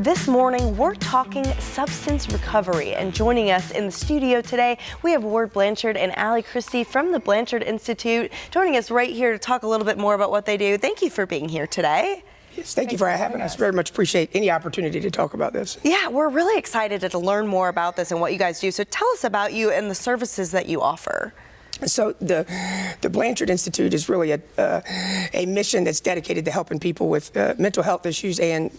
This morning, we're talking substance recovery, and joining us in the studio today, we have Ward Blanchard and Allie Christie from the Blanchard Institute, joining us right here to talk a little bit more about what they do. Thank you for being here today. Yes, thank you for having us. Very much appreciate any opportunity to talk about this. Yeah, we're really excited to learn more about this and what you guys do. So tell us about you and the services that you offer. So the Blanchard Institute is really a mission that's dedicated to helping people with mental health issues and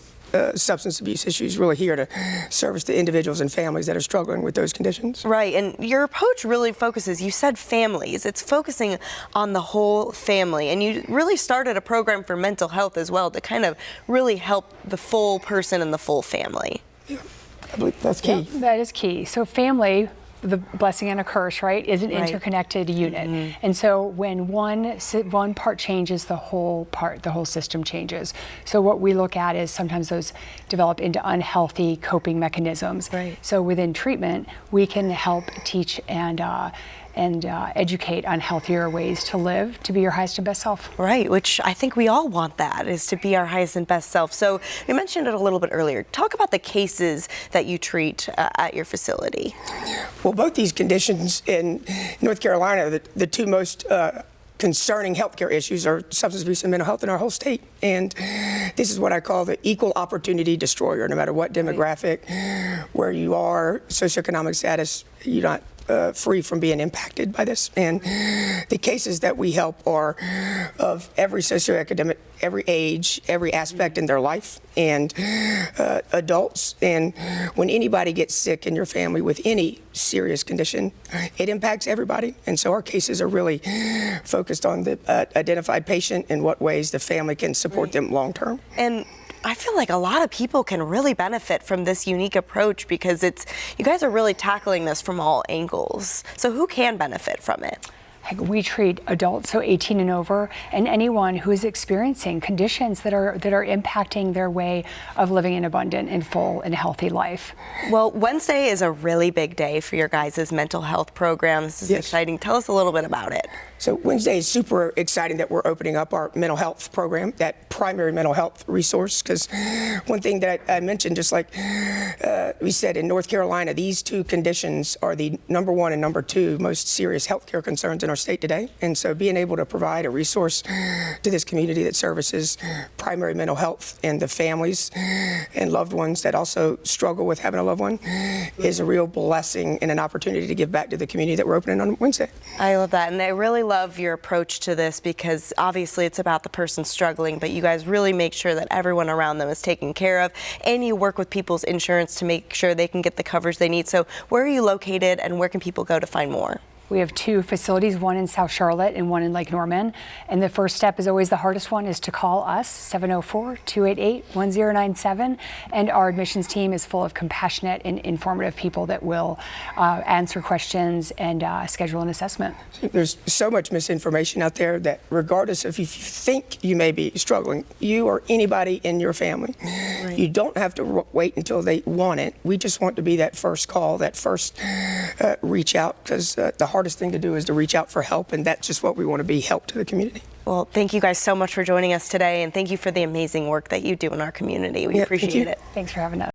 substance abuse issues, really here to service the individuals and families that are struggling with those conditions. Right, and your approach really focuses, you said families, it's focusing on the whole family, and you really started a program for mental health as well to kind of really help the full person and the full family. Yeah, I believe that's key. Yep, that is key. So family, the blessing and a curse, right, is an interconnected unit. Mm-hmm. And so when one part changes, the whole system changes. So what we look at is sometimes those develop into unhealthy coping mechanisms. Right. So within treatment, we can help teach and educate on healthier ways to live, to be your highest and best self. Right, which I think we all want, that is to be our highest and best self. So you mentioned it a little bit earlier. Talk about the cases that you treat at your facility. Well, both these conditions in North Carolina, the two most concerning healthcare issues are substance abuse and mental health in our whole state. And this is what I call the equal opportunity destroyer. No matter what demographic, where you are, socioeconomic status, you're not free from being impacted by this. And the cases that we help are of every socioeconomic, every age, every aspect in their life, and adults. And when anybody gets sick in your family with any serious condition, it impacts everybody. And so our cases are really focused on the identified patient and what ways the family can support them long term. And I feel like a lot of people can really benefit from this unique approach because you guys are really tackling this from all angles. So who can benefit from it? We treat adults, so 18 and over, and anyone who is experiencing conditions that are impacting their way of living an abundant and full and healthy life. Well, Wednesday is a really big day for your guys' mental health program. This is exciting. Tell us a little bit about it. So Wednesday is super exciting that we're opening up our mental health program, that primary mental health resource, because one thing that I mentioned, just like we said in North Carolina, these two conditions are the number one and number two most serious healthcare concerns in our state today. And so being able to provide a resource to this community that services primary mental health and the families and loved ones that also struggle with having a loved one is a real blessing and an opportunity to give back to the community that we're opening on Wednesday. I love that, and I really love your approach to this because obviously it's about the person struggling, but you guys really make sure that everyone around them is taken care of, and you work with people's insurance to make sure they can get the coverage they need. So where are you located and where can people go to find more? We have two facilities, one in South Charlotte and one in Lake Norman. And the first step is always the hardest one, is to call us, 704-288-1097. And our admissions team is full of compassionate and informative people that will answer questions and schedule an assessment. There's so much misinformation out there that regardless if you think you may be struggling, you or anybody in your family, you don't have to wait until they want it. We just want to be that first call, that first reach out, because the hardest thing to do is to reach out for help, and that's just what we want to be, help to the community. Well, thank you guys so much for joining us today, and thank you for the amazing work that you do in our community. We appreciate it. Thanks for having us.